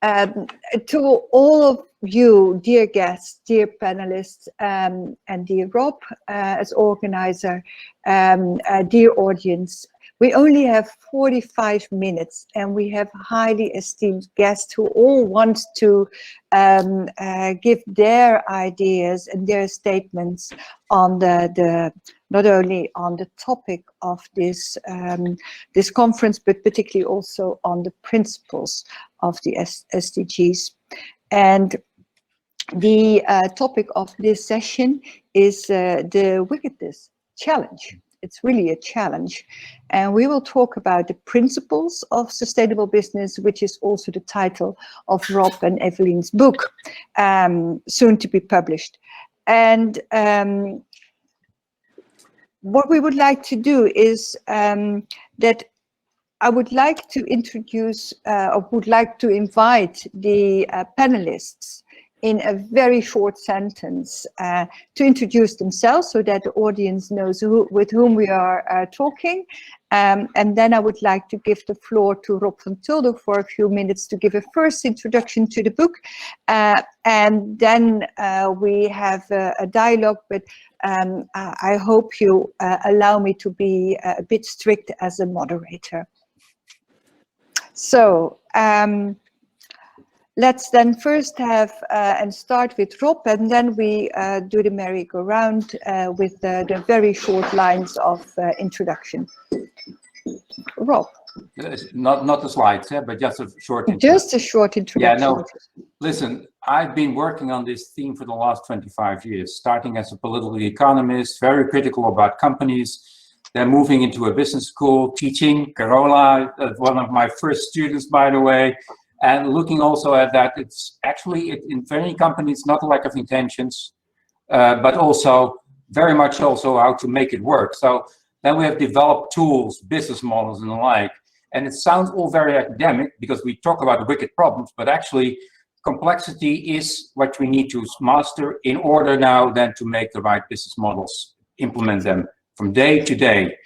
To all of you, dear guests, dear panelists, and dear Rob, as organizer, dear audience, we only have 45 minutes and we have highly esteemed guests who all want to give their ideas and their statements on the not only on the topic of this this conference, but particularly also on the principles of the SDGs. And the topic of this session is the Wickedness challenge. It's really a challenge. And we will talk about the principles of sustainable business, which is also the title of Rob and Evelyn's book, soon to be published. And what we would like to do is that I would like to introduce, or would like to invite the panelists in a very short sentence to introduce themselves so that the audience knows with whom we are talking. And then I would like to give the floor to Rob van Tulder for a few minutes to give a first introduction to the book. And then we have a dialogue, but I hope you allow me to be a bit strict as a moderator. So, let's then first have and start with Rob, and then we do the merry-go-round with the very short lines of introduction. Rob. Not the slides, but just a short introduction. Just a short introduction. Yeah, no, listen, I've been working on this theme for the last 25 years, starting as a political economist, very critical about companies, then moving into a business school, teaching. Carola, one of my first students, by the way. And looking also at that, it's actually in many companies not a lack of intentions, but also very much also how to make it work. So then we have developed tools, business models, and the like. And it sounds all very academic because we talk about the wicked problems, but actually complexity is what we need to master in order now then to make the right business models, implement them from day to day.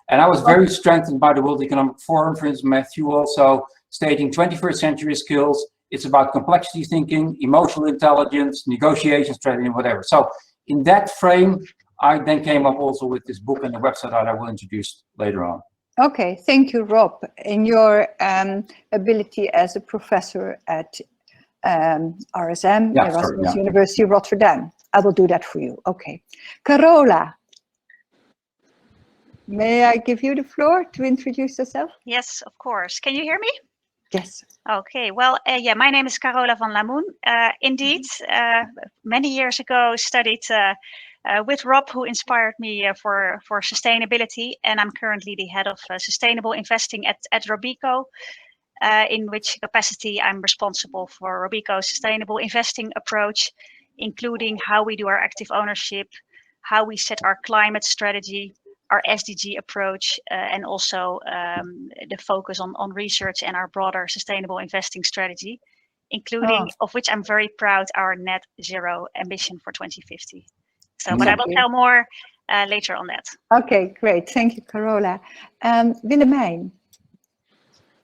And I was very strengthened by the World Economic Forum, for instance, Mathew also stating 21st century skills. It's about complexity thinking, emotional intelligence, negotiation strategy, and whatever. So in that frame, I then came up also with this book and the website that I will introduce later on. Okay, thank you, Rob. In your ability as a professor at RSM, Erasmus University, Rotterdam. I will do that for you. Okay. Carola, may I give you the floor to introduce yourself? Yes, of course. Can you hear me? Yes. Okay, well, yeah, my name is Carola van Lamoen. Indeed, many years ago studied with Rob, who inspired me for sustainability, and I'm currently the head of sustainable investing at Robeco, in which capacity I'm responsible for Robeco's sustainable investing approach, including how we do our active ownership, how we set our climate strategy, our SDG approach, and also the focus on research and our broader sustainable investing strategy, including, of which I'm very proud, our net zero ambition for 2050. So, but I will tell more later on that. Okay, great. Thank you, Carola. Willemijn,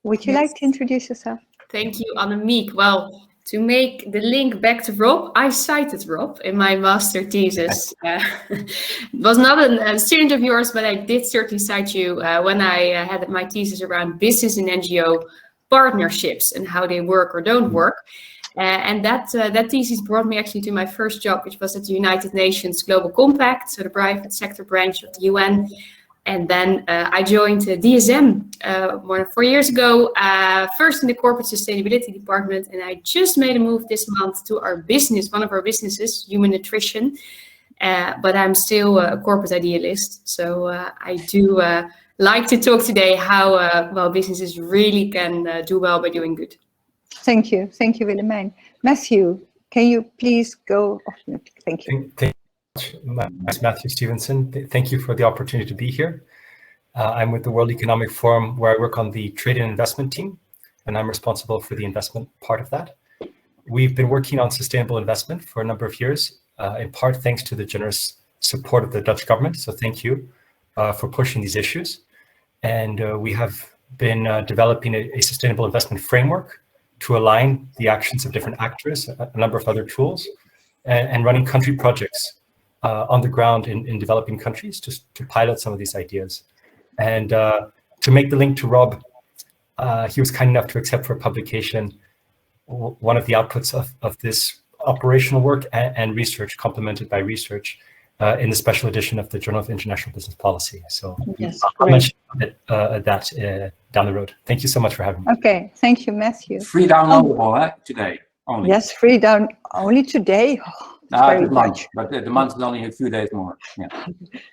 would you like to introduce yourself? Thank you, Annemieke. Well, to make the link back to Rob, I cited Rob in my master thesis. Was not a student of yours, but I did certainly cite you when I had my thesis around business and NGO partnerships and how they work or don't work. And that thesis brought me actually to my first job, which was at the United Nations Global Compact, so the private sector branch of the UN. And then I joined DSM more than 4 years ago, first in the corporate sustainability department. And I just made a move this month to our business, one of our businesses, human nutrition. But I'm still a corporate idealist. So I do like to talk today how well businesses really can do well by doing good. Thank you. Thank you, Willemijn. Mathew, can you please go off mute? Thank you. Thank you very much, Mathew Stephenson. Thank you for the opportunity to be here. I'm with the World Economic Forum, where I work on the trade and investment team, and I'm responsible for the investment part of that. We've been working on sustainable investment for a number of years, in part thanks to the generous support of the Dutch government. So thank you for pushing these issues. And we have been developing a sustainable investment framework to align the actions of different actors, a number of other tools, and running country projects on the ground in developing countries to pilot some of these ideas. And to make the link to Rob, he was kind enough to accept for publication one of the outputs of this operational work and research, complemented by research, in the special edition of the Journal of International Business Policy. So Yes, I'll mention that down the road. Thank you so much for having me. Okay, thank you, Mathew. Free downloadable today only. Yes, free down only today. Oh, it's very the month, Dutch. but the month is only a few days more. Yeah.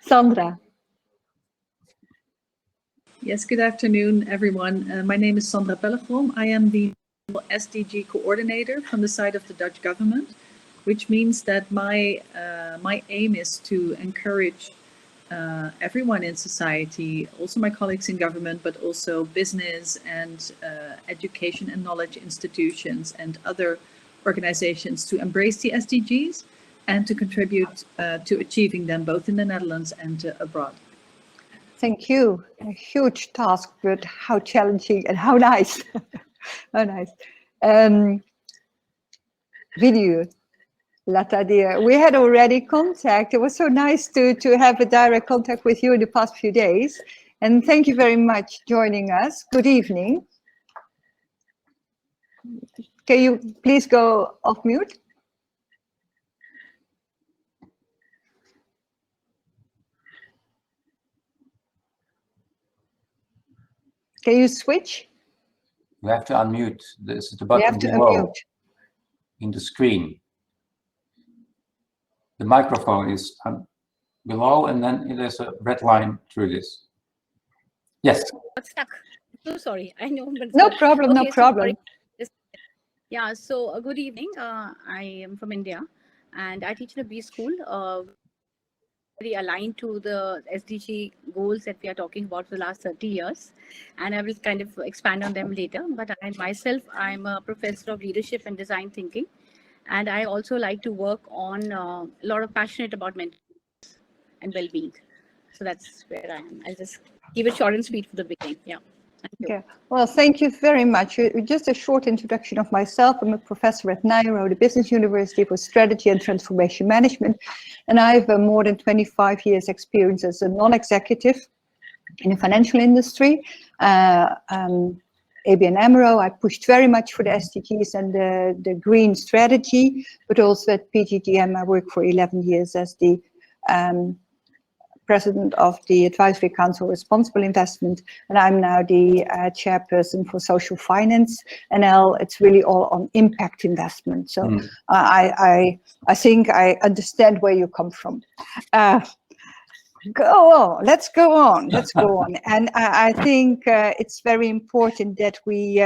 Sandra. Yes, good afternoon, everyone. My name is Sandra Pellegrom. I am the SDG coordinator from the side of the Dutch government, which means that my aim is to encourage everyone in society, also my colleagues in government, but also business and education and knowledge institutions and other organizations to embrace the SDGs and to contribute to achieving them both in the Netherlands and abroad. Thank you. A huge task, but how challenging and how nice. How nice. Vidyut, Lata, Dhir. We had already contact. It was so nice to have a direct contact with you in the past few days. And thank you very much joining us. Good evening. Can you please go off mute? Can you switch? You have to unmute. This is the button below in the screen. The microphone is below, and then there's a red line through this. Yes. What's stuck? So sorry. I know. But no problem. Okay, no problem. Yeah. So good evening. I am from India, and I teach in a B school. Very aligned to the SDG goals that we are talking about for the last 30 years. And I will kind of expand on them later. But I myself, I'm a professor of leadership and design thinking. And I also like to work on a lot of passionate about mental health and well-being. So that's where I am. I'll just keep it short and sweet for the beginning. Yeah. Okay. Well, thank you very much. Just a short introduction of myself. I'm a professor at Nyenrode Business University for Strategy and Transformation Management. And I have more than 25 years experience as a non-executive in the financial industry. ABN AMRO, I pushed very much for the SDGs and the green strategy, but also at PGGM, I worked for 11 years as the President of the Advisory Council Responsible Investment, and I'm now the chairperson for social finance. NL, it's really all on impact investment. So I think I understand where you come from. Go on, let's go on. And I think it's very important that we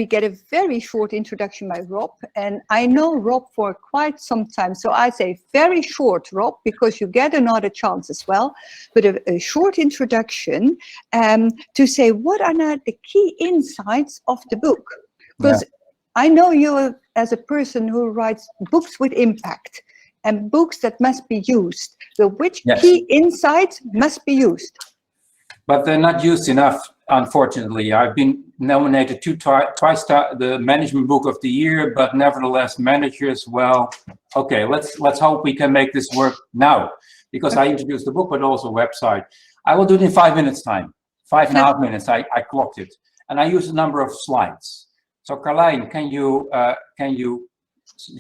get a very short introduction by Rob. And I know Rob for quite some time, so I say very short, Rob, because you get another chance as well. But a short introduction to say what are now the key insights of the book. Because I know you as a person who writes books with impact and books that must be used. So which key insights must be used? But they're not used enough, unfortunately. I've been nominated twice the management book of the year, but nevertheless, managers, well, okay, let's hope we can make this work now, because I introduced the book, but also a website. I will do it in 5 minutes time, 5.5 minutes. I clocked it, and I used a number of slides. So, Caroline, can you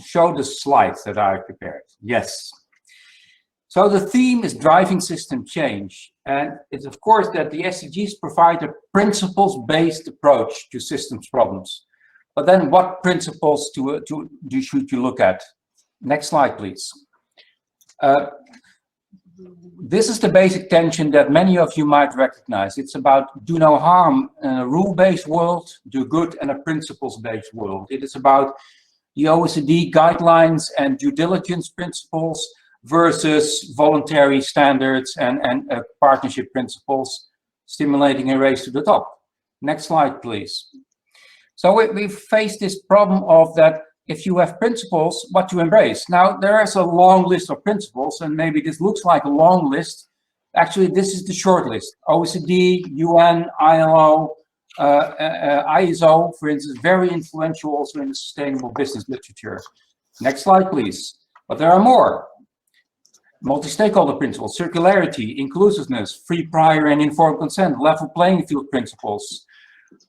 show the slides that I prepared? Yes. So the theme is driving system change. And it's of course that the SDGs provide a principles-based approach to systems problems. But then what principles should you look at? Next slide, please. This is the basic tension that many of you might recognize. It's about do no harm in a rule-based world, do good in a principles-based world. It is about the OECD guidelines and due diligence principles versus voluntary standards and partnership principles, stimulating a race to the top. Next slide, please. So we face this problem of that if you have principles, what to embrace. Now, there is a long list of principles, and maybe this looks like a long list. Actually, this is the short list. OECD, UN, ILO, ISO, for instance, very influential also in the sustainable business literature. Next slide, please. But there are more. Multi-stakeholder principles, circularity, inclusiveness, free, prior, and informed consent, level playing field principles.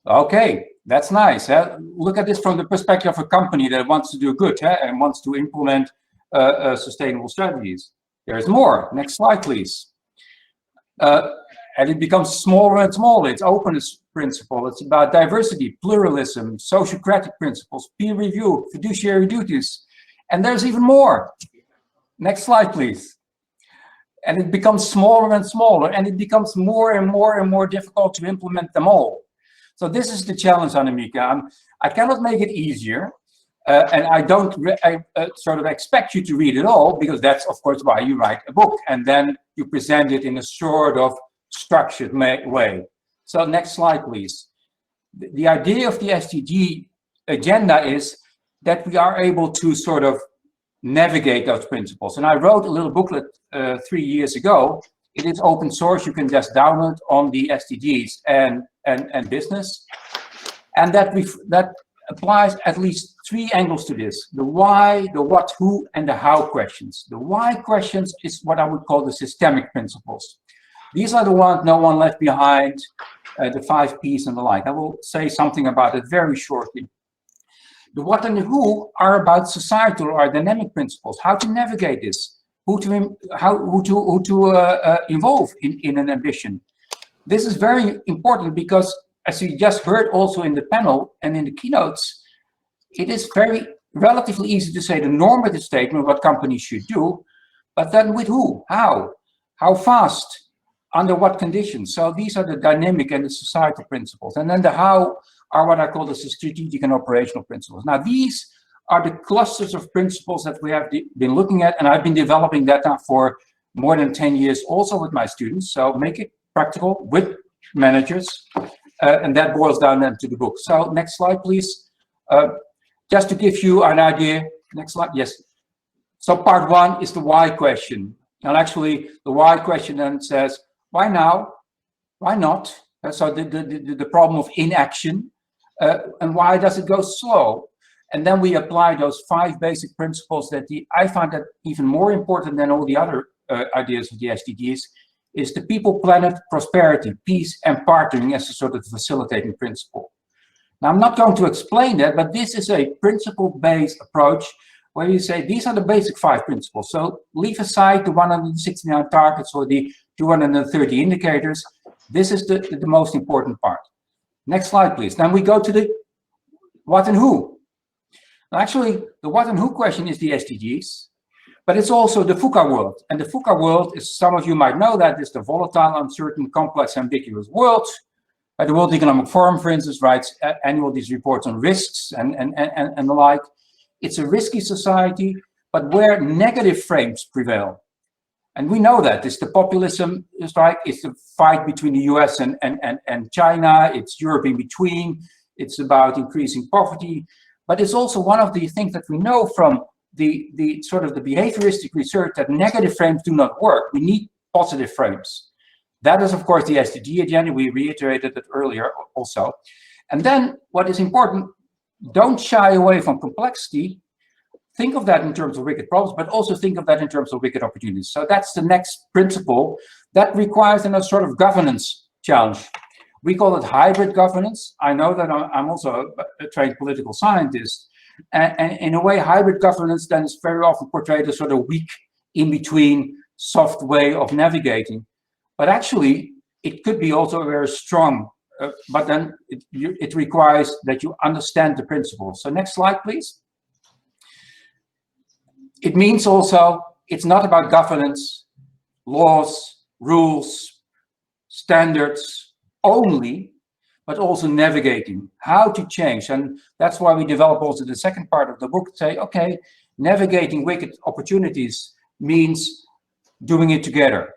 Okay, that's nice. Look at this from the perspective of a company that wants to do good and wants to implement sustainable strategies. There's more. Next slide, please. And it becomes smaller and smaller. It's openness principle. It's about diversity, pluralism, sociocratic principles, peer review, fiduciary duties. And there's even more. Next slide, please. And it becomes smaller and smaller, and it becomes more and more and more difficult to implement them all. So this is the challenge, Annemieke. I cannot make it easier, and I don't sort of expect you to read it all, because that's, of course, why you write a book, and then you present it in a sort of structured way. So next slide, please. The idea of the SDG agenda is that we are able to sort of navigate those principles. And I wrote a little booklet 3 years ago. It is open source. You can just download on the SDGs and business. And that applies at least 3 angles to this: the why, the what, who, and the how questions. The why questions is what I would call the systemic principles. These are the ones no one left behind, the 5 Ps and the like. I will say something about it very shortly. The what and the who are about societal or dynamic principles, how to navigate this, who to involve in an ambition. This is very important because, as you just heard also in the panel and in the keynotes, it is very relatively easy to say the normative statement, what companies should do, but then with who, how fast, under what conditions. So these are the dynamic and the societal principles. And then the how are what I call the strategic and operational principles. Now, these are the clusters of principles that we have been looking at, and I've been developing that now for more than 10 years, also with my students. So make it practical with managers, and that boils down then to the book. So next slide, please. Just to give you an idea, next slide, yes. So part 1 is the why question. And actually, the why question then says, why now? Why not? So the problem of inaction, and why does it go slow? And then we apply those 5 basic principles that I find that even more important than all the other ideas of the SDGs, is the people, planet, prosperity, peace, and partnering as a sort of facilitating principle. Now, I'm not going to explain that, but this is a principle-based approach where you say these are the basic 5 principles. So leave aside the 169 targets or the 230 indicators. This is the most important part. Next slide, please. Then we go to the what and who. Actually, the what and who question is the SDGs, but it's also the VUCA world. And the VUCA world is, some of you might know that, is the volatile, uncertain, complex, ambiguous world. The World Economic Forum, for instance, writes annual these reports on risks and the like. It's a risky society, but where negative frames prevail. And we know that. It's the populism strike, it's the fight between the US and China, it's Europe in between, it's about increasing poverty. But it's also one of the things that we know from the sort of the behavioristic research, that negative frames do not work. We need positive frames. That is, of course, the SDG agenda. We reiterated it earlier also. And then what is important, don't shy away from complexity. Think of that in terms of wicked problems, but also think of that in terms of wicked opportunities. So that's the next principle that requires a sort of governance challenge. We call it hybrid governance. I know that I'm also a trained political scientist. And in a way, hybrid governance then is very often portrayed as sort of weak, in-between, soft way of navigating. But actually, it could be also very strong. But then it requires that you understand the principles. So next slide, please. It means also, it's not about governance, laws, rules, standards only, but also navigating, how to change. And that's why we develop also the second part of the book, say, okay, navigating wicked opportunities means doing it together,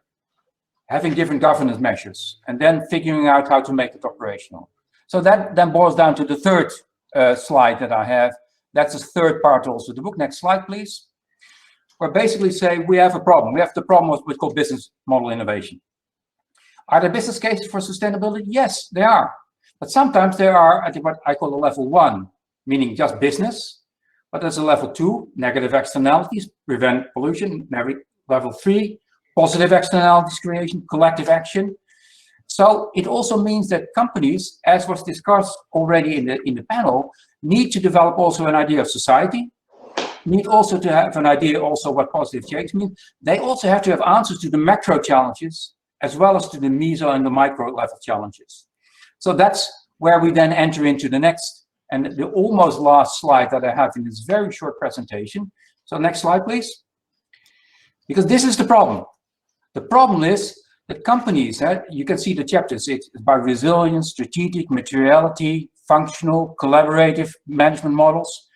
having different governance measures, and then figuring out how to make it operational. So that then boils down to the third slide that I have. That's the third part also of the book. Next slide, please. Where basically say we have a problem. We have the problem of what's called business model innovation. Are there business cases for sustainability? Yes, they are. But sometimes they are at what I call a level 1, meaning just business. But there's a level 2, negative externalities, prevent pollution. Level 3, positive externalities creation, collective action. So it also means that companies, as was discussed already in the panel, need to develop also an idea of society, need also to have an idea also what positive change means. They also have to have answers to the macro challenges as well as to the meso and the micro level challenges. So that's where we then enter into the next and the almost last slide that I have in this very short presentation. So next slide, please. Because this is the problem. The problem is that companies, you can see the chapters, it's about resilience, strategic, materiality, functional, collaborative management models.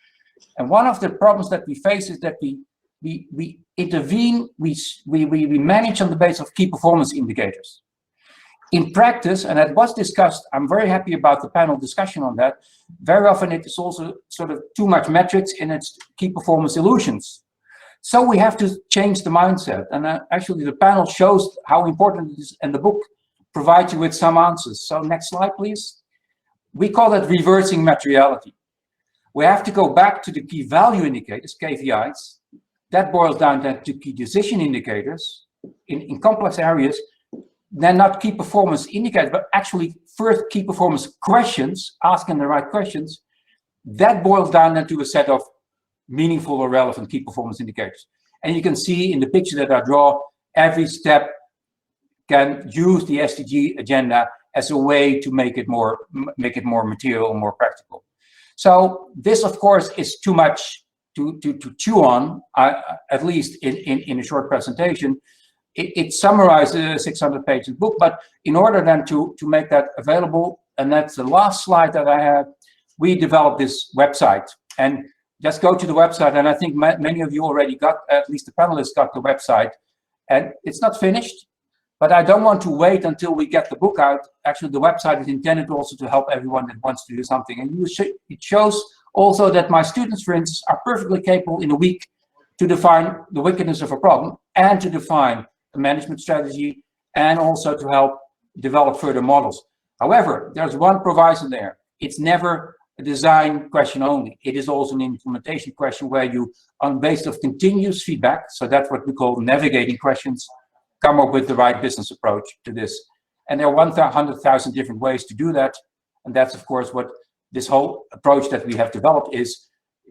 And one of the problems that we face is that we intervene, we manage on the basis of key performance indicators. In practice, and that was discussed, I'm very happy about the panel discussion on that, very often it is also sort of too much metrics in its key performance illusions. So we have to change the mindset. And actually the panel shows how important it is, and the book provides you with some answers. So next slide, please. We call that reversing materiality. We have to go back to the key value indicators, KVIs. That boils down then to key decision indicators in complex areas. Then not key performance indicators, but actually first key performance questions, asking the right questions. That boils down then to a set of meaningful or relevant key performance indicators. And you can see in the picture that I draw, every step can use the SDG agenda as a way to make it more material and more practical. So this, of course, is too much to chew on, at least in a short presentation. It summarizes a 600-page book, but in order then to make that available, and that's the last slide that I have, we developed this website. And just go to the website, and I think many of you already got, at least the panelists got the website, and it's not finished, but I don't want to wait until we get the book out. Actually, the website is intended also to help everyone that wants to do something. And it shows also that my students, for instance, are perfectly capable in a week to define the wickedness of a problem and to define a management strategy and also to help develop further models. However, there's one proviso there. It's never a design question only. It is also an implementation question where you, on basis of continuous feedback, so that's what we call navigating questions, come up with the right business approach to this. And there are 100,000 different ways to do that. And that's, of course, what this whole approach that we have developed is.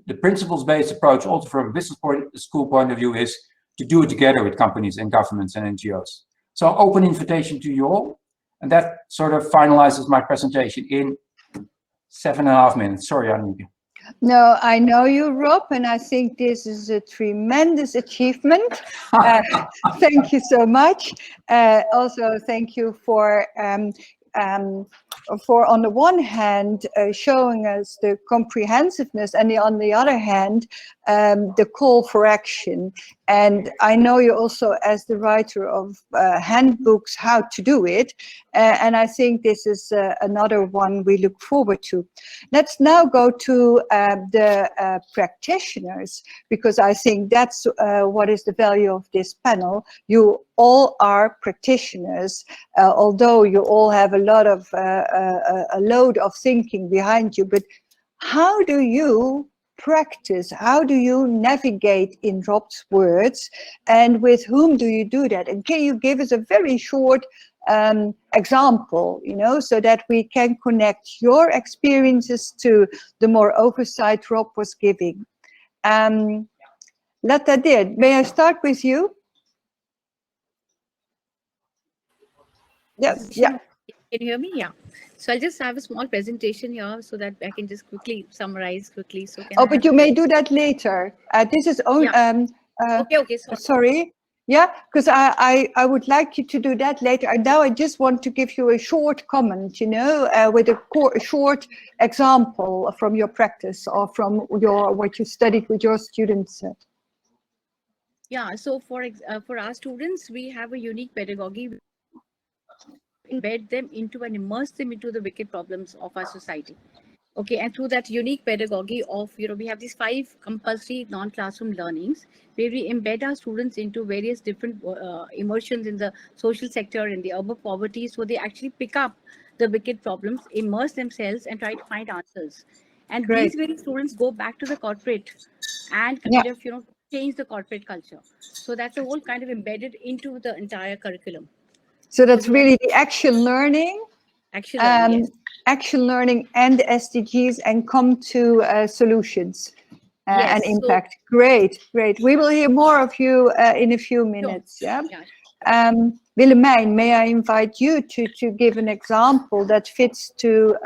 The principles-based approach, also from a business school point of view, is to do it together with companies and governments and NGOs. So open invitation to you all. And that sort of finalizes my presentation in 7.5 minutes. Sorry, Annemieke. No, I know you, Rob, and I think this is a tremendous achievement. Thank you so much. Also, thank you for on the one hand, showing us the comprehensiveness, and on the other hand, the call for action. And I know you also as the writer of handbooks, how to do it. And I think this is another one we look forward to. Let's now go to the practitioners, because I think that's what is the value of this panel. You all are practitioners, although you all have a lot of a load of thinking behind you. But how do you practice? How do you navigate, in Rob's words, and with whom do you do that? And can you give us a very short example, you know, so that we can connect your experiences to the more oversight Rob was giving? Lata, Dhir, may I start with you? Yes, yeah. Can you hear me? Yeah. So I'll just have a small presentation here so that I can just quickly summarize quickly. So but you may do that later. This is only, okay, sorry. Yeah, because I would like you to do that later. And now I just want to give you a short comment, you know, with a short example from your practice or from what you studied with your students. Yeah, so for our students, we have a unique pedagogy. Embed them into and immerse them into the wicked problems of our society. Okay, and through that unique pedagogy of, you know, we have these 5 compulsory non-classroom learnings where we embed our students into various different immersions in the social sector, in the urban poverty, so they actually pick up the wicked problems, immerse themselves and try to find answers. And Great. these very students go back to the corporate and Yeah. kind of, change the corporate culture. So that's a whole kind of embedded into the entire curriculum. So that's really the action learning. Actually, yes. Action learning and the SDGs, and come to solutions and Yes, so- impact. Great. We will hear more of you in a few minutes. Sure. Yeah. Willemijn, may I invite you to give an example that fits to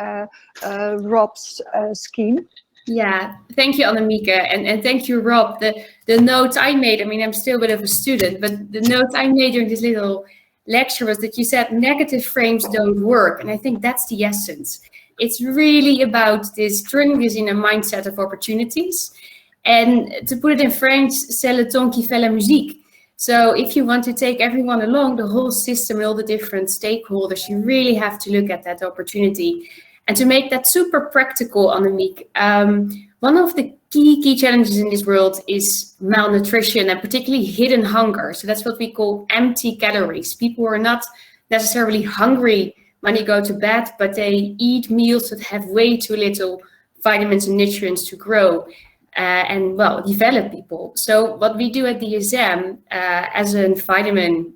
Rob's scheme? Yeah, thank you, Annemieke, and thank you, Rob. The notes I made, I mean, I'm still a bit of a student, but the notes I made during this little lecture was that you said negative frames don't work, and I think that's the essence. It's really about turning this in a mindset of opportunities, and to put it in French, c'est le ton qui fait la musique. So if you want to take everyone along, the whole system and all the different stakeholders, you really have to look at that opportunity. And to make that super practical, Annemieke, one of the key challenges in this world is malnutrition, and particularly hidden hunger. So that's what we call empty calories. People are not necessarily hungry when you go to bed, but they eat meals that have way too little vitamins and nutrients to grow and, well, develop people. So what we do at DSM as a vitamin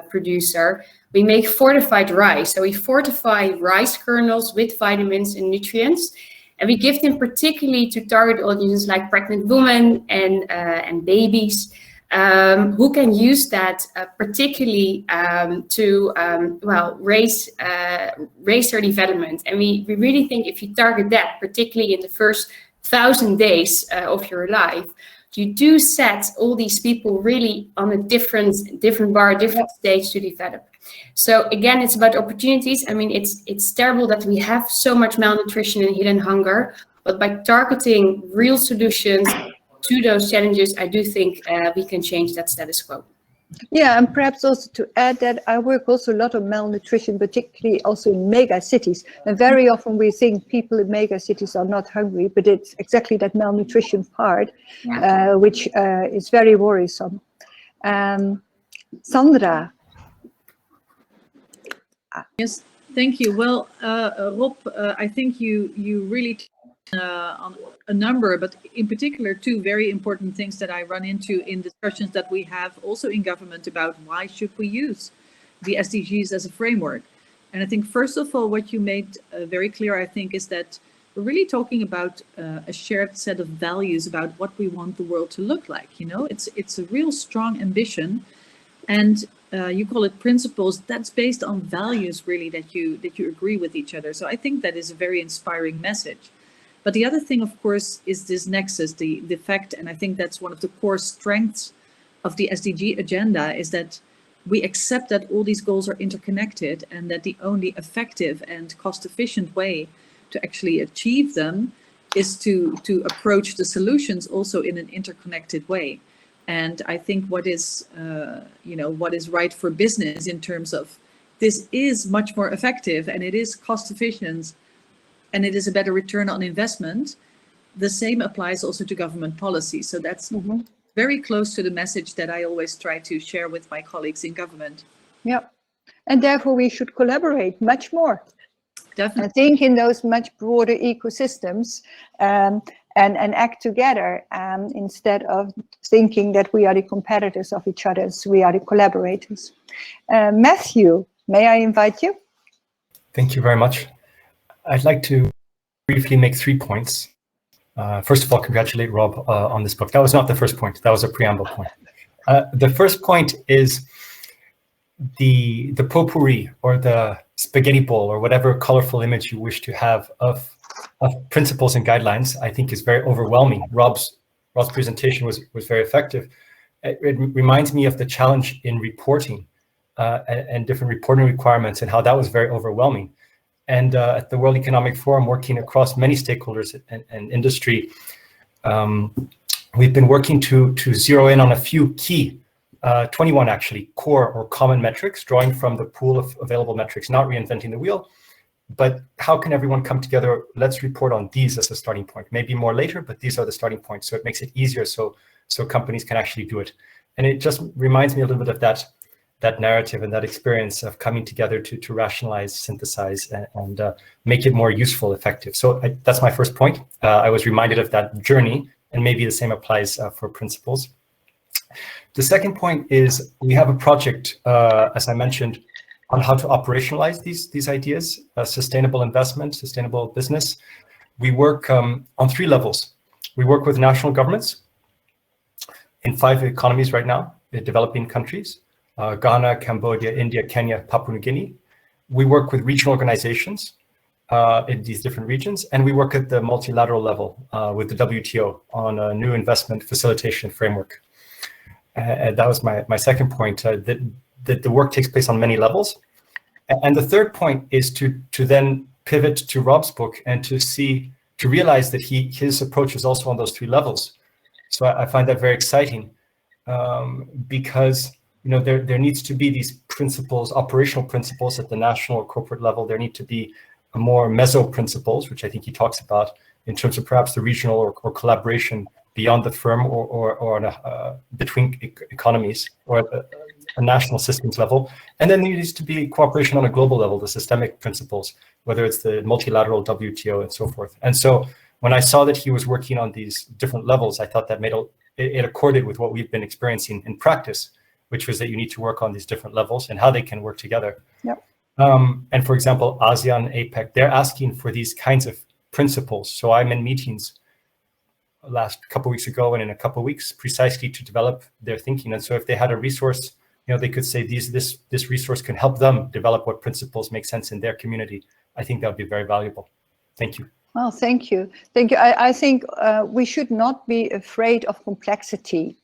producer, we make fortified rice. So we fortify rice kernels with vitamins and nutrients, and we give them particularly to target audiences like pregnant women and babies who can use that particularly to raise their development. And we really think if you target that, particularly in the first 1,000 days of your life, you do set all these people really on a different stage to develop. So again, it's about opportunities. I mean, it's terrible that we have so much malnutrition and hidden hunger, but by targeting real solutions to those challenges, I do think we can change that status quo. Yeah, and perhaps also to add that I work also a lot on malnutrition, particularly also in mega cities. And very often we think people in mega cities are not hungry, but it's exactly that malnutrition part, which is very worrisome. Sandra. Yes, thank you. Well, Rob, I think you really on a number, but in particular, two very important things that I run into in discussions that we have also in government about why should we use the SDGs as a framework. And I think, first of all, what you made very clear, I think, is that we're really talking about a shared set of values about what we want the world to look like. It's a real strong ambition, and you call it principles. That's based on values, really, that you agree with each other. So I think that is a very inspiring message. But the other thing, of course, is this nexus, the fact, and I think that's one of the core strengths of the SDG agenda, is that we accept that all these goals are interconnected and that the only effective and cost-efficient way to actually achieve them is to approach the solutions also in an interconnected way. And I think what is right for business in terms of this is much more effective and it is cost efficient and it is a better return on investment. The same applies also to government policy. So that's very close to the message that I always try to share with my colleagues in government. Yeah, and therefore we should collaborate much more. Definitely. I think in those much broader ecosystems and act together instead of thinking that we are the competitors of each other, we are the collaborators. Mathew, may I invite you? Thank you very much. I'd like to briefly make 3 points. First of all, congratulate Rob on this book. That was not the first point. That was a preamble point. The first point is the potpourri or the spaghetti bowl or whatever colorful image you wish to have of principles and guidelines, I think is very overwhelming. Rob's presentation was very effective. It reminds me of the challenge in reporting and different reporting requirements and how that was very overwhelming. And at the World Economic Forum, working across many stakeholders and industry, we've been working to zero in on a few key, 21 actually, core or common metrics, drawing from the pool of available metrics, not reinventing the wheel, but how can everyone come together? Let's report on these as a starting point, maybe more later, but these are the starting points. So it makes it easier so companies can actually do it. And it just reminds me a little bit of that that narrative and that experience of coming together to rationalize, synthesize, and make it more useful, effective. So that's my first point. I was reminded of that journey, and maybe the same applies for principles. The second point is we have a project, as I mentioned, on how to operationalize these ideas, sustainable investment, sustainable business. We work on 3 levels. We work with national governments in 5 economies right now, in developing countries, Ghana, Cambodia, India, Kenya, Papua New Guinea. We work with regional organizations in these different regions, and we work at the multilateral level with the WTO on a new investment facilitation framework. That was my second point, that the work takes place on many levels. And the third point is to then pivot to Rob's book and to realize that his approach is also on those 3 levels. So I find that very exciting because there needs to be these principles, operational principles at the national or corporate level. There need to be more meso principles, which I think he talks about in terms of perhaps the regional or collaboration beyond the firm or between economies or a national systems level. And then there needs to be cooperation on a global level, the systemic principles, whether it's the multilateral WTO and so forth. And so when I saw that he was working on these different levels, I thought that it accorded with what we've been experiencing in practice, which was that you need to work on these different levels and how they can work together. Yep. And for example, ASEAN, APEC, they're asking for these kinds of principles. So I'm in meetings last couple of weeks ago and in a couple of weeks precisely to develop their thinking. And so if they had a resource, they could say this resource can help them develop what principles make sense in their community. I think that would be very valuable. Thank you. Well, thank you. Thank you. I think we should not be afraid of complexity,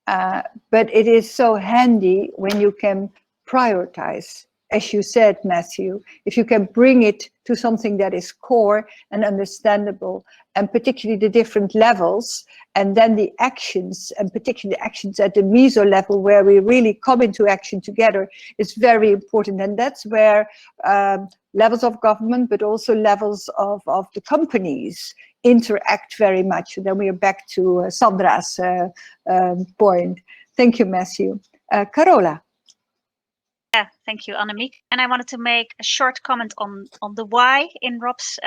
but it is so handy when you can prioritize. As you said, Mathew, if you can bring it to something that is core and understandable, and particularly the different levels, and then the actions, and particularly the actions at the meso level where we really come into action together, is very important. And that's where levels of government, but also levels of the companies interact very much. And then we are back to Sandra's point. Thank you, Mathew. Carola. Yeah, thank you, Annemieke. And I wanted to make a short comment on the why in Rob's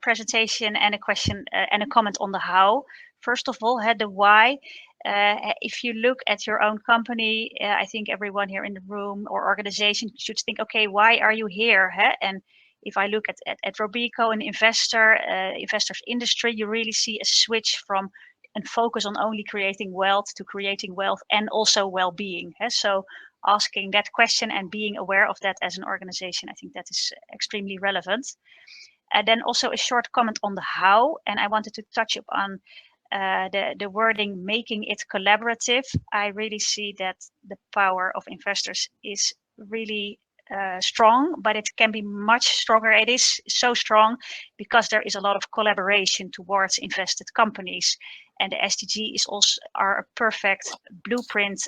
presentation, and a question and a comment on the how. First of all, the why. If you look at your own company, I think everyone here in the room or organization should think, okay, why are you here? And if I look at Robeco, an investor's industry, you really see a switch from and focus on only creating wealth to creating wealth and also well-being. So asking that question and being aware of that as an organization, I think that is extremely relevant. And then also a short comment on the how, and I wanted to touch upon the wording, making it collaborative. I really see that the power of investors is really strong, but it can be much stronger. It is so strong because there is a lot of collaboration towards invested companies. And the SDGs are a perfect blueprint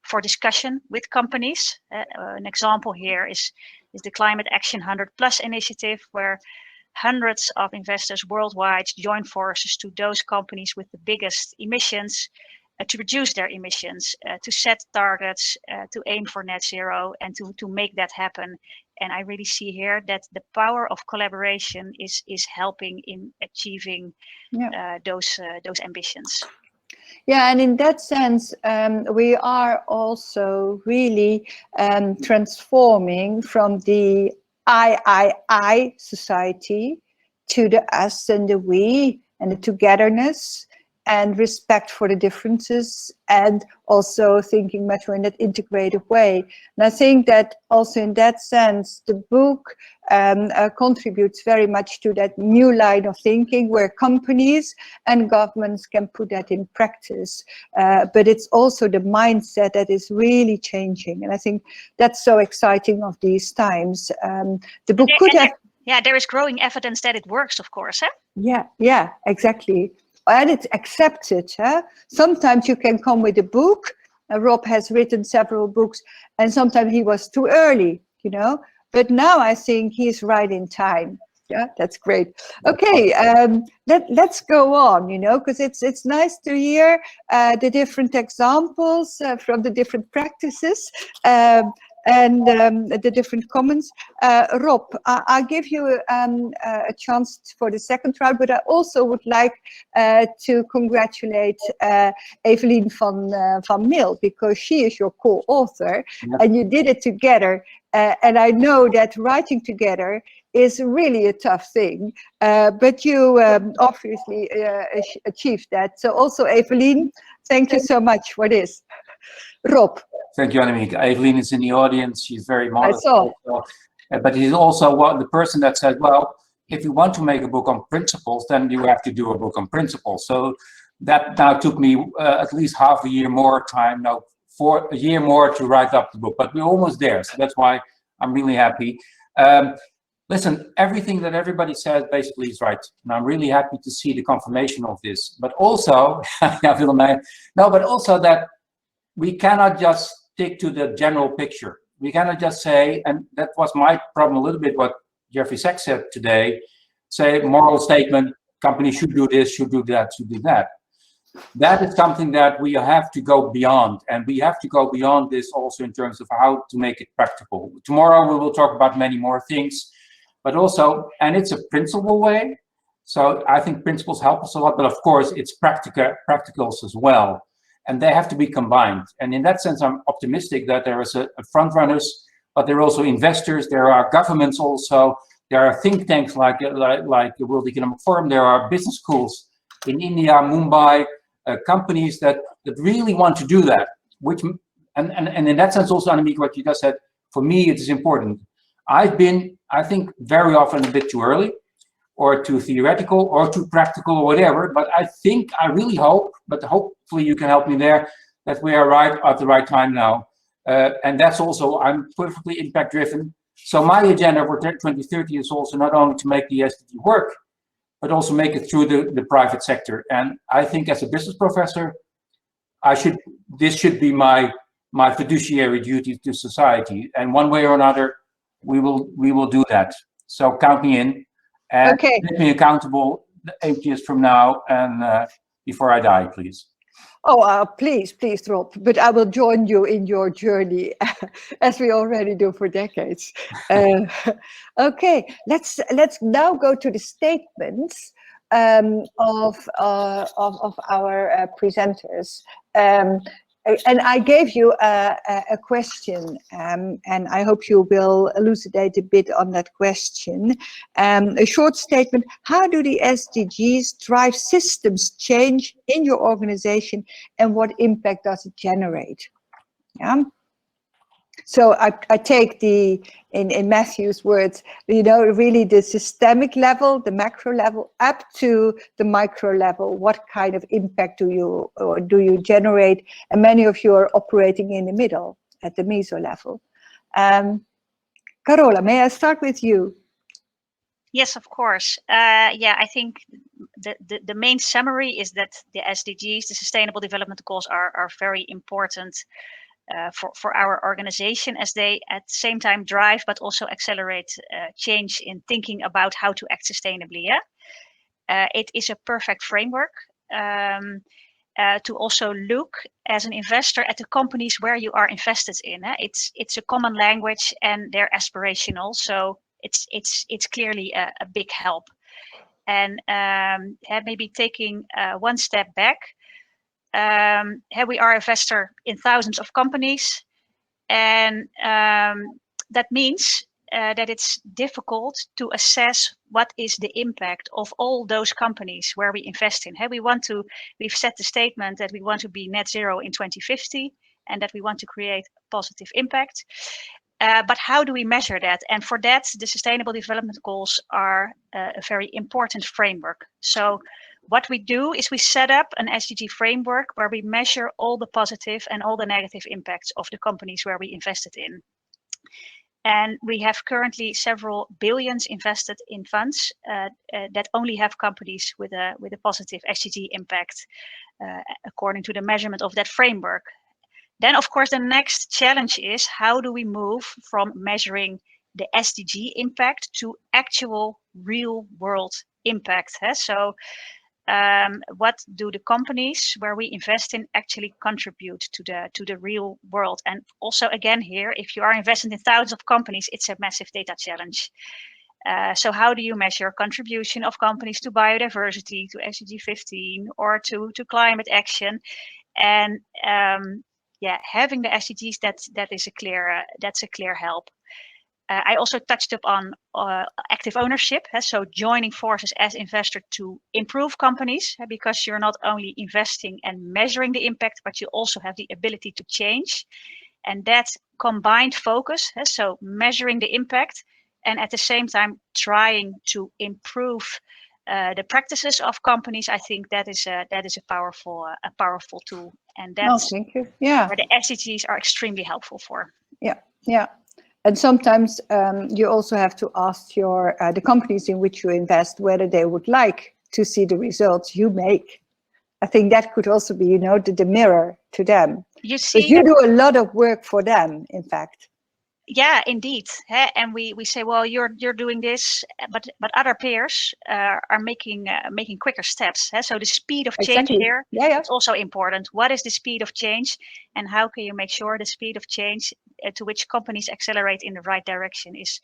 for discussion with companies. An example here is the Climate Action 100+ initiative, where hundreds of investors worldwide join forces to those companies with the biggest emissions to reduce their emissions, to set targets, to aim for net zero, and to make that happen. And I really see here that the power of collaboration is helping in achieving those ambitions. Yeah, and in that sense, we are also really transforming from the I society to the us and the we, and the togetherness and respect for the differences, and also thinking much more in that integrated way. And I think that also in that sense, the book contributes very much to that new line of thinking where companies and governments can put that in practice. But it's also the mindset that is really changing. And I think that's so exciting of these times. The book could have... Yeah, there is growing evidence that it works, of course. Yeah, exactly. And it's accepted. Sometimes you can come with a book. Rob has written several books, and sometimes he was too early, But now I think he's right in time. Yeah, that's great. Okay, let's go on, you know, because it's nice to hear the different examples from the different practices and the different comments. Rob, I'll give you a chance for the second round, but I also would like to congratulate Evelien van Mil, because she is your co-author, and you did it together. And I know that writing together is really a tough thing, but you obviously achieved that. So also, Evelien, thank you so much for this. Rob. Thank you, Annemieke. Evelien is in the audience. She's very modest. I saw. Also, but he's also the person that said, well, if you want to make a book on principles, then you have to do a book on principles. So that now took me at least half a year more time, no, for a year more to write up the book, but we're almost there. So that's why I'm really happy. Listen, everything that everybody says basically is right. And I'm really happy to see the confirmation of this. But also, yeah, Willemijn, no, but also that we cannot just stick to the general picture. We cannot just say, and that was my problem a little bit, what Jeffrey Sachs said today, say moral statement, companies should do this, should do that, should do that. That is something that we have to go beyond, and we have to go beyond this also in terms of how to make it practical. Tomorrow we will talk about many more things, but also, and it's a principle way, so I think principles help us a lot, but of course it's practicals as well, and they have to be combined. And in that sense, I'm optimistic that there is a front runners, but there are also investors, there are governments also, there are think tanks like the World Economic Forum, there are business schools in India, Mumbai, companies that really want to do that, which and in that sense also, Annemieke, what you just said, for me it is important. I've been, I think, very often a bit too early or too theoretical or too practical or whatever, but I think, I really hope, but hopefully you can help me there, that we are right at the right time now. And that's also, I'm perfectly impact driven. So my agenda for 2030 is also not only to make the SDG work, but also make it through the private sector. And I think as a business professor, this should be my fiduciary duty to society. And one way or another, we will do that. So count me in, and make me accountable 8 years from now and before I die, please. Oh, please, Rob, but I will join you in your journey, as we already do for decades. Okay, let's now go to the statements of our presenters. And I gave you a question, and I hope you will elucidate a bit on that question. A short statement: how do the SDGs drive systems change in your organization, and what impact does it generate? Yeah. So I take in Mathew's words, you know, really the systemic level, the macro level, up to the micro level. What kind of impact do you generate? And many of you are operating in the middle, at the meso level. Carola, may I start with you? Yes, of course. Yeah, I think the main summary is that the SDGs, the Sustainable Development Goals, are very important for our organization, as they at the same time drive but also accelerate change in thinking about how to act sustainably. Yeah, it is a perfect framework to also look as an investor at the companies where you are invested in. It's a common language and they're aspirational, so it's clearly a big help. And maybe taking one step back. We are an investor in thousands of companies, and that means that it's difficult to assess what is the impact of all those companies where we invest in. We've set the statement that we want to be net zero in 2050 and that we want to create positive impact. But how do we measure that? And for that, the Sustainable Development Goals are a very important framework. So what we do is we set up an SDG framework where we measure all the positive and all the negative impacts of the companies where we invested in. And we have currently several billions invested in funds that only have companies with a positive SDG impact according to the measurement of that framework. Then, of course, the next challenge is how do we move from measuring the SDG impact to actual real world impact. So what do the companies where we invest in actually contribute to the real world? And also, again, here, if you are invested in thousands of companies, it's a massive data challenge. So how do you measure contribution of companies to biodiversity, to SDG 15, or to climate action? And having the SDGs, that's a clear help. I also touched upon active ownership, so joining forces as investor to improve companies, because you're not only investing and measuring the impact, but you also have the ability to change. And that combined focus, so measuring the impact and at the same time trying to improve the practices of companies, I think that is a powerful tool, and that's thank you. Yeah, where the SDGs are extremely helpful for. Yeah. And sometimes you also have to ask the companies in which you invest whether they would like to see the results you make. I think that could also be, the mirror to them. You see, but you do a lot of work for them, in fact. Yeah, indeed. And we say, well, you're doing this, but other peers are making quicker steps. So the speed of change here is also important. What is the speed of change, and how can you make sure the speed of change to which companies accelerate in the right direction is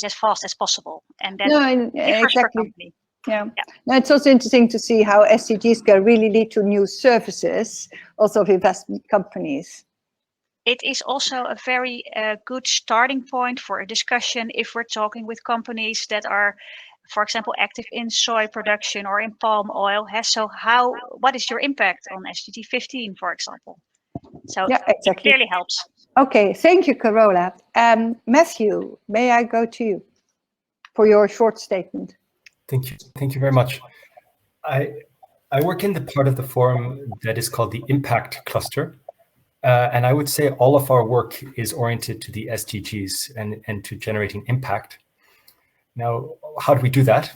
as fast as possible? And that differs per company. Yeah. Now, it's also interesting to see how SDGs can really lead to new services, also of investment companies. It is also a very good starting point for a discussion if we're talking with companies that are, for example, active in soy production or in palm oil. So what is your impact on SDG 15, for example? So it clearly helps. Okay, thank you, Carola. Mathew, may I go to you for your short statement? Thank you very much. I work in the part of the forum that is called the Impact Cluster. And I would say all of our work is oriented to the SDGs and to generating impact. Now, how do we do that?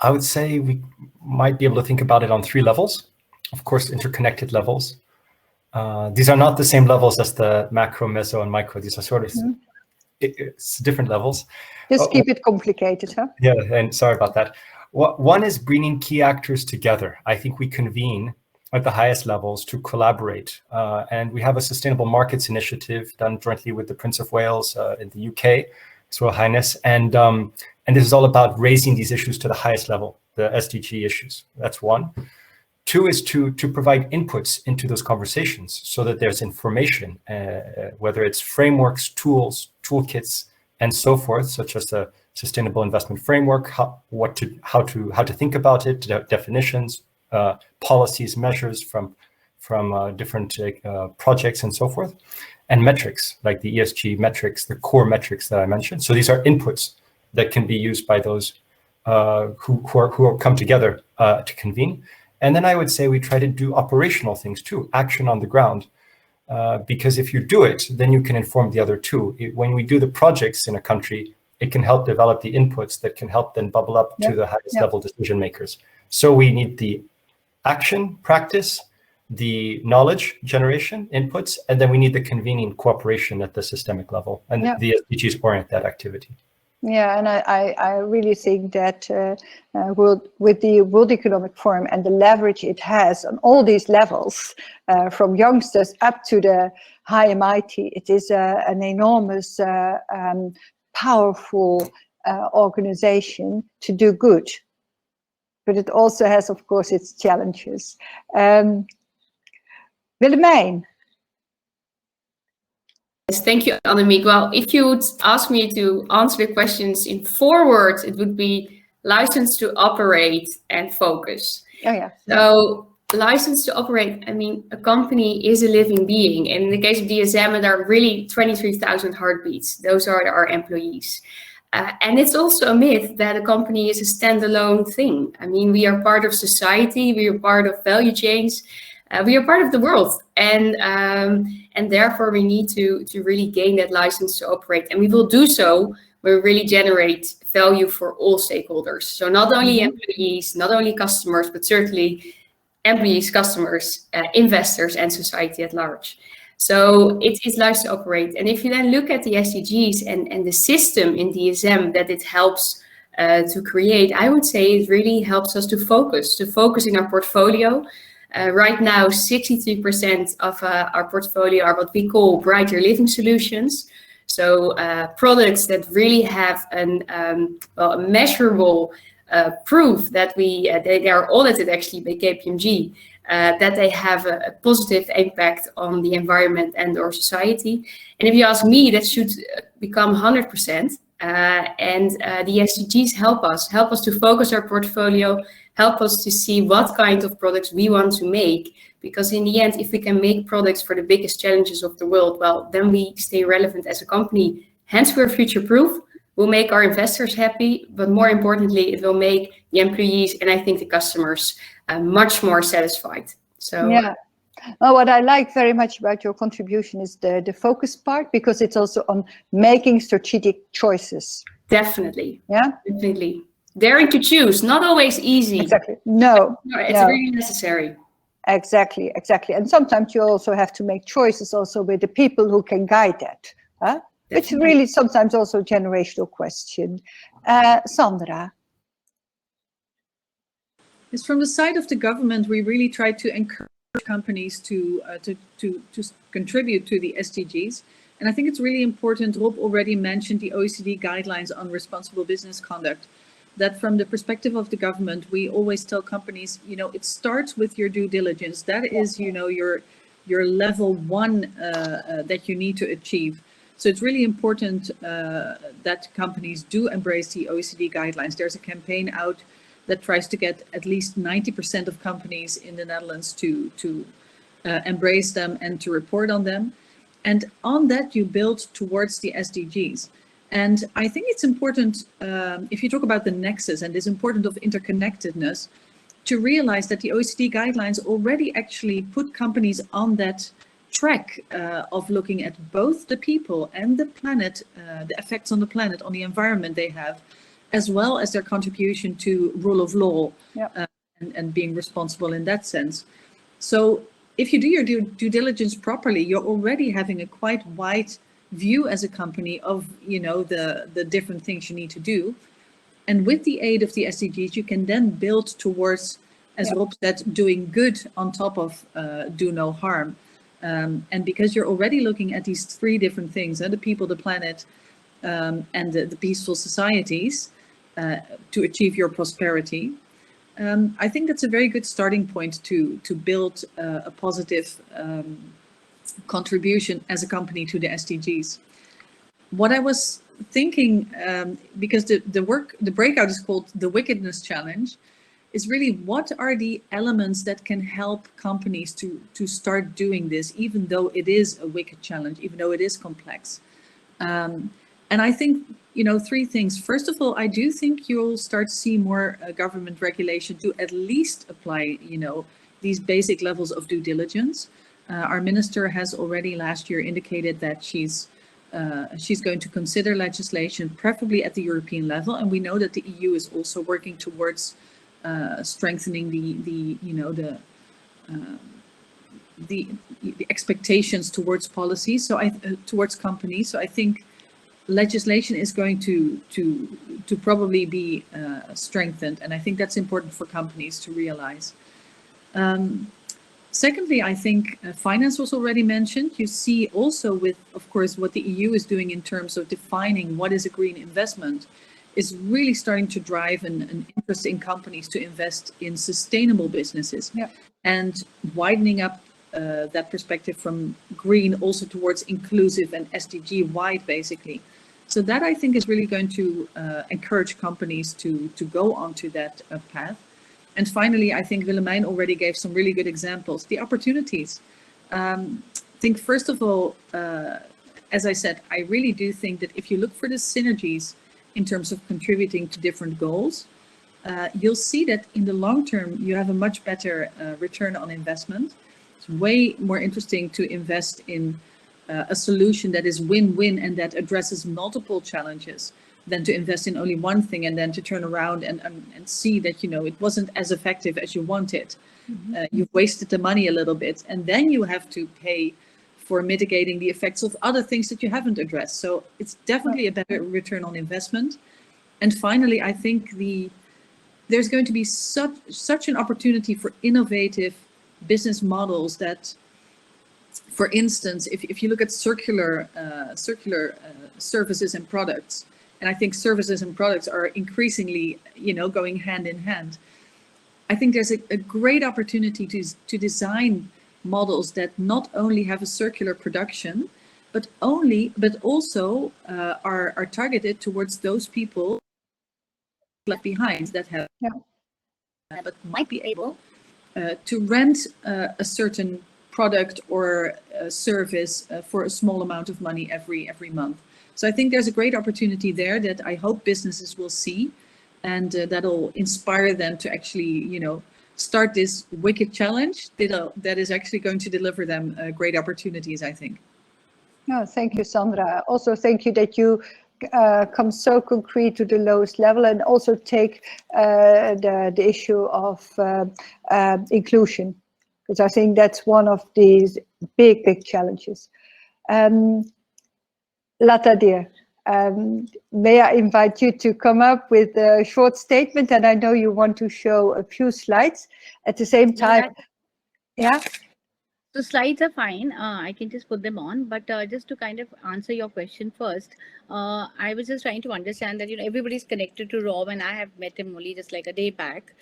I would say we might be able to think about it on 3 levels. Of course, interconnected levels. These are not the same levels as the macro, meso, and micro. These are sort of it's different levels. Just keep it complicated, huh? Yeah, and sorry about that. One is bringing key actors together. I think we convene at the highest levels to collaborate. And we have a sustainable markets initiative done jointly with the Prince of Wales in the UK, His Royal Highness. And this is all about raising these issues to the highest level, the SDG issues. That's one. 2 is to provide inputs into those conversations so that there's information, whether it's frameworks, tools, toolkits, and so forth, such as the Sustainable Investment Framework, how to think about it, definitions, policies, measures from different projects and so forth, and metrics like the ESG metrics, the core metrics that I mentioned. So these are inputs that can be used by those who come together to convene. And then I would say we try to do operational things too, action on the ground, because if you do it, then you can inform the other 2. When we do the projects in a country, it can help develop the inputs that can help then bubble up to the highest level decision makers. So we need the action, practice, the knowledge generation, inputs, and then we need the convening cooperation at the systemic level. And the SDGs orient that activity. Yeah, and I really think that with the World Economic Forum and the leverage it has on all these levels, from youngsters up to the high and mighty, it is an enormous, powerful organization to do good. But it also has, of course, its challenges. Willemijn. Yes, thank you, Annemieke. Well, if you would ask me to answer the questions in 4 words, it would be license to operate and focus. Oh, yeah. So license to operate, I mean, a company is a living being. And in the case of DSM, there are really 23,000 heartbeats. Those are our employees. And it's also a myth that a company is a standalone thing. I mean, we are part of society, we are part of value chains, we are part of the world. And therefore we need to really gain that license to operate. And we will do so when we really generate value for all stakeholders. So not only employees, not only customers, but certainly employees, customers, investors, and society at large. So it likes to operate. And if you then look at the SDGs and the system in DSM that it helps to create, I would say it really helps us to focus in our portfolio. Right now, 63% of our portfolio are what we call brighter living solutions. So products that really have a measurable proof that they are audited actually by KPMG, that they have a positive impact on the environment and our society. And if you ask me, that should become 100%. And the SDGs help us to focus our portfolio, help us to see what kind of products we want to make. Because in the end, if we can make products for the biggest challenges of the world, well, then we stay relevant as a company. Hence, we're future-proof. We'll make our investors happy, but more importantly, it will make the employees and I think the customers much more satisfied. So yeah. Well, what I like very much about your contribution is the focus part, because it's also on making strategic choices. Definitely. Yeah. Definitely. Daring to choose, not always easy. Exactly. No. It's really necessary. Exactly. And sometimes you also have to make choices also with the people who can guide that. Huh? Which really sometimes also a generational question. Sandra. It's from the side of the government, we really try to encourage companies to contribute to the SDGs. And I think it's really important, Rob already mentioned the OECD guidelines on responsible business conduct, that from the perspective of the government, we always tell companies, it starts with your due diligence. That is, your level 1 that you need to achieve. So it's really important that companies do embrace the OECD guidelines. There's a campaign out that tries to get at least 90% of companies in the Netherlands to embrace them and to report on them. And on that, you build towards the SDGs. And I think it's important, if you talk about the nexus and this importance of interconnectedness, to realize that the OECD guidelines already actually put companies on that track of looking at both the people and the planet, the effects on the planet, on the environment they have, as well as their contribution to rule of law and being responsible in that sense. So if you do your due diligence properly, you're already having a quite wide view as a company of the different things you need to do. And with the aid of the SDGs, you can then build towards, as Rob said, doing good on top of do no harm. And because you're already looking at these 3 different things, the people, the planet, and the peaceful societies to achieve your prosperity, I think that's a very good starting point to build a positive contribution as a company to the SDGs. What I was thinking, because the breakout is called the Wickedness Challenge, is really what are the elements that can help companies to start doing this, even though it is a wicked challenge, even though it is complex. And I think, 3 things. First of all, I do think you'll start to see more government regulation to at least apply, these basic levels of due diligence. Our minister has already last year indicated that she's going to consider legislation, preferably at the European level. And we know that the EU is also working towards strengthening the expectations towards policy, towards companies. So I think legislation is going to probably be strengthened, and I think that's important for companies to realize. Secondly, I think finance was already mentioned. You see also with, of course, what the EU is doing in terms of defining what is a green investment is really starting to drive an interest in companies to invest in sustainable businesses and widening up that perspective from green also towards inclusive and SDG wide, basically. So that I think is really going to encourage companies to go onto that path. And finally, I think Willemijn already gave some really good examples. The opportunities. I think first of all, as I said, I really do think that if you look for the synergies in terms of contributing to different goals, you'll see that in the long term, you have a much better return on investment. It's way more interesting to invest in a solution that is win-win and that addresses multiple challenges than to invest in only one thing and then to turn around and see that, it wasn't as effective as you wanted. You've wasted the money a little bit, and then you have to pay for mitigating the effects of other things that you haven't addressed. So it's definitely a better return on investment. And finally, I think there's going to be such an opportunity for innovative business models that, for instance, if you look at circular services and products, and I think services and products are increasingly, going hand in hand. I think there's a great opportunity to design models that not only have a circular production, but also are targeted towards those people left behind that have, but might be able to rent a certain product or a service for a small amount of money every month. So I think there's a great opportunity there that I hope businesses will see, and that'll inspire them to actually, start this wicked challenge that is actually going to deliver them great opportunities, I think. No, thank you, Sandra. Also, thank you that you come so concrete to the lowest level, and also take the issue of inclusion, because I think that's one of these big challenges. Lata, Dhir, may I invite you to come up with a short statement, and I know you want to show a few slides at the same time. Yeah. So slides are fine. I can just put them on, but just to kind of answer your question first, I was just trying to understand that, everybody's connected to Rob, and I have met him only just like a day back.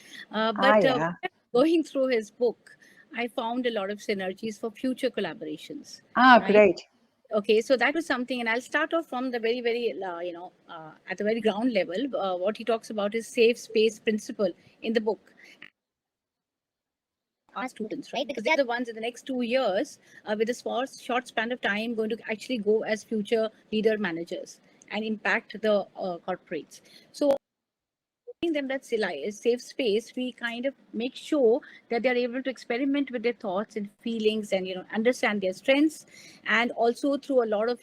Going through his book, I found a lot of synergies for future collaborations. Right? Great. Okay, so that was something, and I'll start off from the very, at the very ground level. What he talks about is safe space principle in the book. Our students, right? Because they're the ones in the next 2 years, with a short span of time, going to actually go as future leader managers and impact the corporates. So them that safe space, we kind of make sure that they're able to experiment with their thoughts and feelings, and understand their strengths, and also through a lot of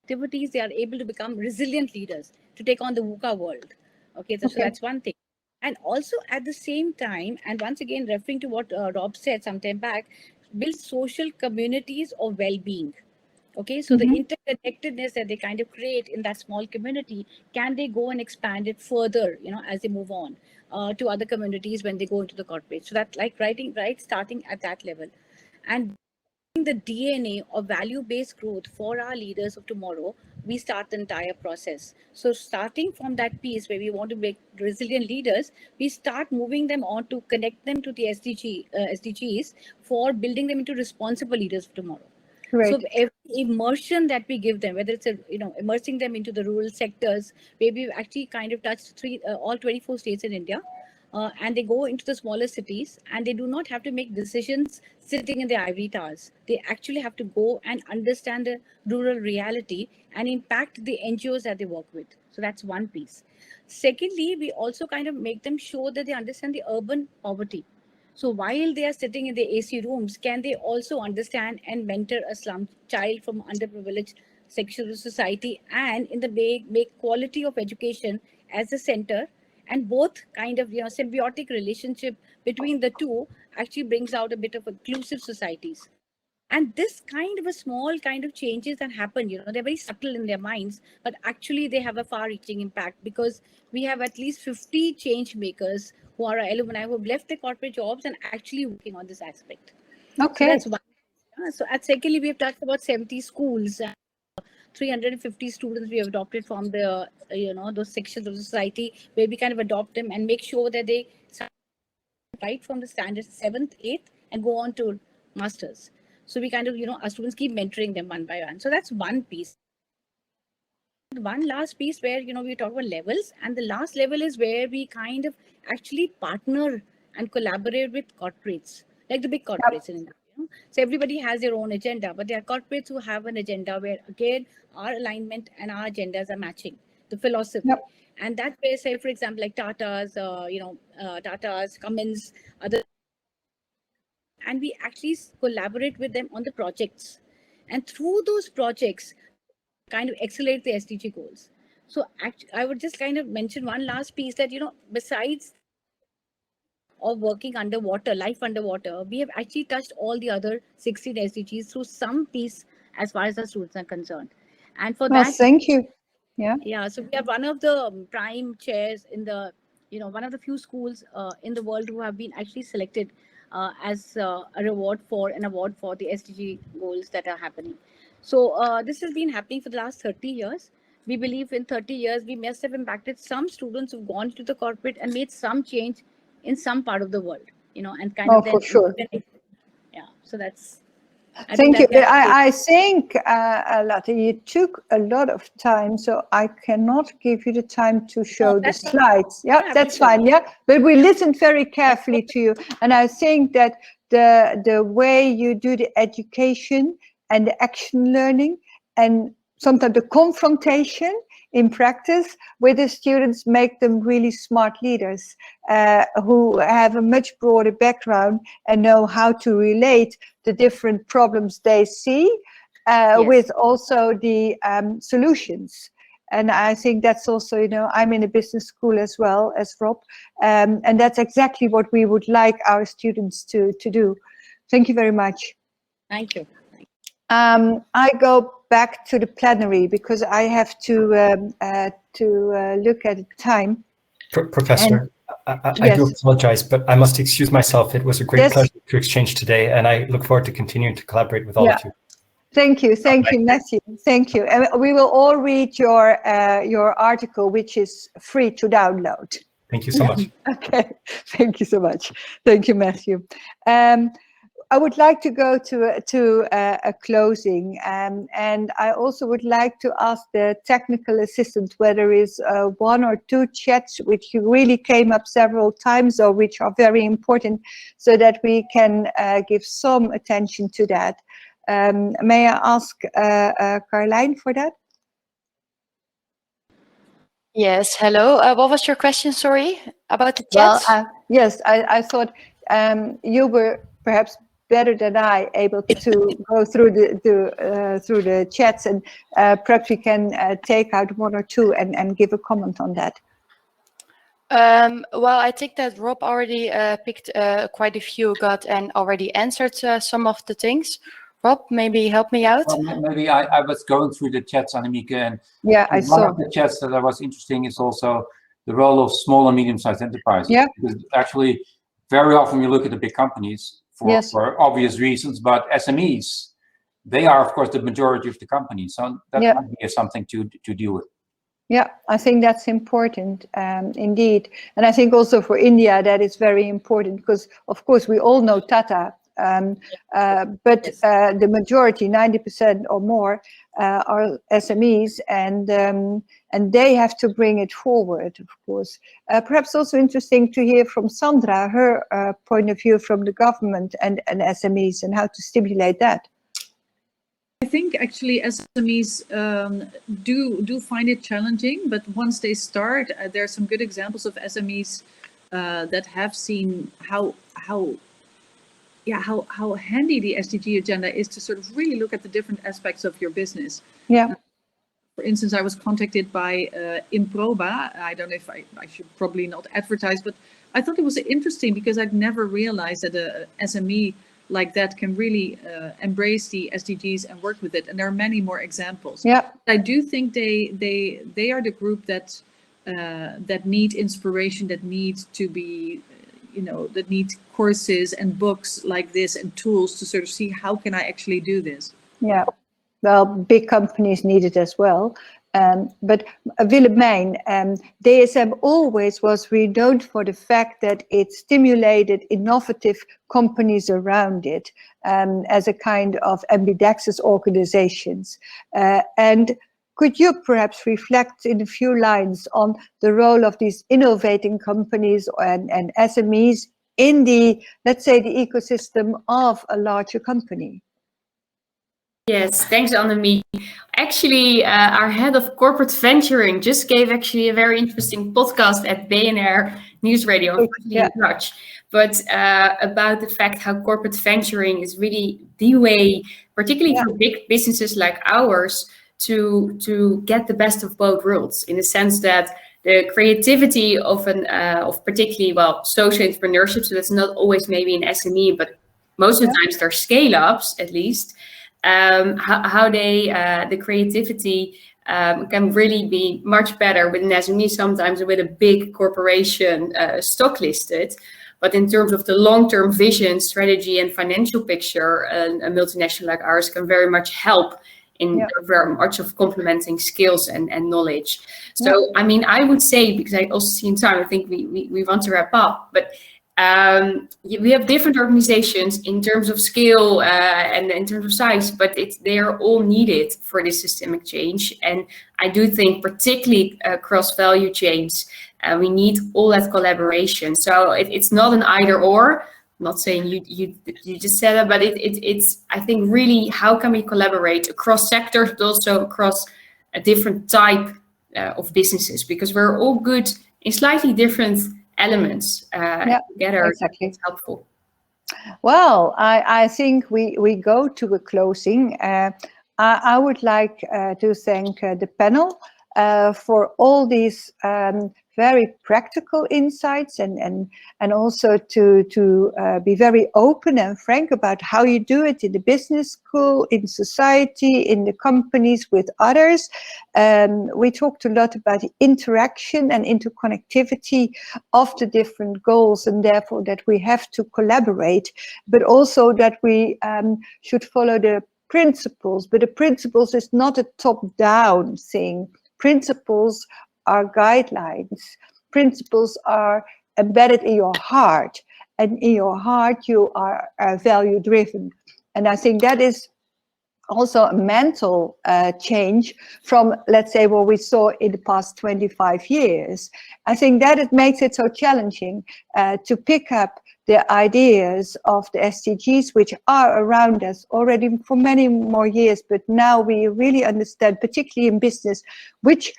activities, they are able to become resilient leaders to take on the VUCA world. Okay, so that's one thing. And also at the same time, and once again referring to what Rob said some time back, build social communities of well-being. Okay, so the interconnectedness that they kind of create in that small community, can they go and expand it further, as they move on to other communities when they go into the corporate? So that, like starting at that level, and the DNA of value-based growth for our leaders of tomorrow, we start the entire process. So starting from that piece where we want to make resilient leaders, we start moving them on to connect them to the SDGs for building them into responsible leaders of tomorrow. Right. So every immersion that we give them, whether it's immersing them into the rural sectors, where we've actually kind of touched all 24 states in India, and they go into the smaller cities, and they do not have to make decisions sitting in the ivory towers. They actually have to go and understand the rural reality and impact the NGOs that they work with. So that's one piece. Secondly, we also kind of make them sure that they understand the urban poverty. So while they are sitting in the AC rooms, can they also understand and mentor a slum child from underprivileged sections of society, and in the make quality of education as the center, and both kind of symbiotic relationship between the two actually brings out a bit of inclusive societies. And this kind of a small kind of changes that happen, they're very subtle in their minds, but actually they have a far-reaching impact, because we have at least 50 change makers who are alumni who have left their corporate jobs and actually working on this aspect. Okay. So that's one. So at secondly, we have talked about 70 schools, 350 students we have adopted from the, those sections of society where we kind of adopt them and make sure that they right from the standard 7th, 8th and go on to masters. So we kind of, our students keep mentoring them one by one. So that's one piece. One last piece where, we talk about levels, and the last level is where we kind of actually partner and collaborate with corporates, like the big corporates in India. So everybody has their own agenda, but there are corporates who have an agenda where, again, our alignment and our agendas are matching the philosophy. Yep. And that's where, say, for example, like Tata's, Tata's, Cummins, other, and we actually collaborate with them on the projects. And through those projects, kind of accelerate the SDG goals. So actually, I would just kind of mention one last piece that, besides of working underwater, life underwater, we have actually touched all the other 16 SDGs through some piece as far as our students are concerned. And for Well, that, thank you. Yeah. yeah, so we are one of the prime chairs in the, one of the few schools in the world who have been actually selected as a reward for an award for the SDG goals that are happening. So this has been happening for the last 30 years. We believe in 30 years, we must have impacted some students who've gone to the corporate and made some change in some part of the world, and kind of then. For sure. Yeah, so that's. Thank you. I think, Lata, you took a lot of time, so I cannot give you the time to show the slides. Yeah, that's fine. Yeah, but we listened very carefully to you, and I think that the way you do the education and the action learning, and sometimes the confrontation in practice with the students, make them really smart leaders who have a much broader background and know how to relate the different problems they see with also the solutions. And I think that's also, I'm in a business school as well as Rob, and that's exactly what we would like our students to do. Thank you very much. Thank you. I go back to the plenary because I have to look at the time. Professor, I do apologize, but I must excuse myself. It was a great pleasure to exchange today, and I look forward to continuing to collaborate with all of you. Thank you, Mathew. Thank you, and we will all read your article, which is free to download. Thank you so much. Okay, thank you so much. Thank you, Mathew. I would like to go to a closing, and I also would like to ask the technical assistant whether there is one or two chats which really came up several times or which are very important, so that we can give some attention to that. May I ask Caroline for that? Yes, hello. What was your question, sorry, about the chat? Well, yes, I thought you were perhaps better than I able to go through the chats, and perhaps we can take out one or two and give a comment on that. Well, I think that Rob already picked quite a few, and already answered some of the things. Rob, maybe help me out. Well, maybe I was going through the chats, Annemieke, and I saw. One of the chats that I was interesting is also the role of small and medium-sized enterprises. Yeah. Because actually, very often you look at the big companies for obvious reasons, but SMEs, they are, of course, the majority of the companies. So that might be something to deal with. Yeah, I think that's important, indeed. And I think also for India, that is very important because, of course, we all know Tata, but the majority, 90% or more, are SMEs, and they have to bring it forward, of course. Perhaps also interesting to hear from Sandra, her point of view from the government and SMEs, and how to stimulate that. I think actually SMEs do find it challenging, but once they start, there are some good examples of SMEs that have seen how handy the SDG agenda is to sort of really look at the different aspects of your business. Yeah. For instance, I was contacted by Improba. I don't know if I should probably not advertise, but I thought it was interesting because I'd never realized that a SME like that can really embrace the SDGs and work with it. And there are many more examples. Yeah. I do think they are the group that need inspiration, that need to be, that need courses and books like this and tools to sort of see how can I actually do this. Yeah, well, big companies need it as well. But Willemijn, DSM always was renowned for the fact that it stimulated innovative companies around it as a kind of ambidextrous organizations. And could you perhaps reflect in a few lines on the role of these innovating companies and SMEs in the, let's say, the ecosystem of a larger company? Yes, thanks, Annemieke. Actually, our head of corporate venturing just gave actually a very interesting podcast at BNR News Radio, but about the fact how corporate venturing is really the way, particularly for big businesses like ours, to get the best of both worlds, in the sense that the creativity of particularly, well, social entrepreneurship. So that's not always maybe an SME, but most of the times they're scale-ups at least. How the creativity can really be much better with an SME sometimes with a big corporation stock listed. But in terms of the long-term vision, strategy, and financial picture, a multinational like ours can very much help in very much of complementing skills and knowledge. So, I mean, I would say, because I also see in time, I think we want to wrap up, but we have different organizations in terms of scale and in terms of size, but they are all needed for this systemic change. And I do think particularly across value chains, we need all that collaboration. So it's not an either or. I'm not saying you just said that, but it's I think really how can we collaborate across sectors, but also across a different type of businesses, because we're all good in slightly different elements together. Exactly. It's helpful. Well, I think we go to a closing. I would like to thank the panel for all these very practical insights and also to be very open and frank about how you do it in the business school, in society, in the companies with others. We talked a lot about the interaction and interconnectivity of the different goals, and therefore that we have to collaborate, but also that we should follow the principles. But the principles is not a top-down thing. Principles are guidelines. Principles are embedded in your heart, and in your heart you are value driven. And I think that is also a mental change from, let's say, what we saw in the past 25 years. I think that it makes it so challenging to pick up the ideas of the SDGs, which are around us already for many more years, but now we really understand, particularly in business, which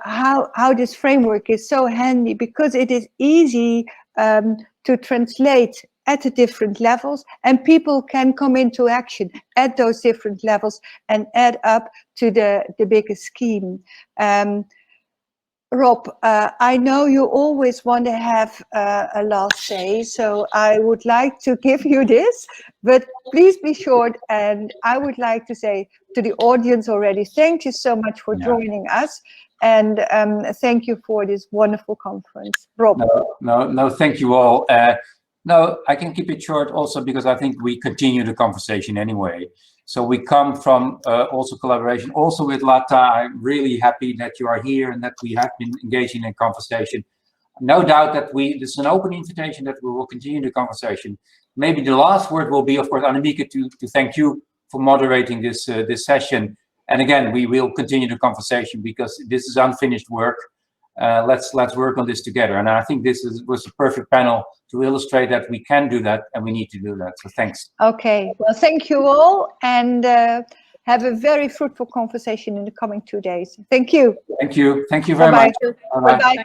how this framework is so handy, because it is easy to translate at the different levels, and people can come into action at those different levels and add up to the bigger scheme. Rob, I know you always want to have a last say, so I would like to give you this, but please be short. And I would like to say to the audience already, thank you so much for joining us. And thank you for this wonderful conference. Rob. No, thank you all. No, I can keep it short also because I think we continue the conversation anyway. So we come from also collaboration, also with Lata. I'm really happy that you are here and that we have been engaging in conversation. No doubt that this is an open invitation that we will continue the conversation. Maybe the last word will be, of course, Annemieke, to thank you for moderating this session. And again, we will continue the conversation because this is unfinished work. Let's work on this together. And I think this was a perfect panel to illustrate that we can do that and we need to do that. So thanks. Okay, well, thank you all, and have a very fruitful conversation in the coming 2 days. Thank you. Thank you. Thank you very much. Bye-bye.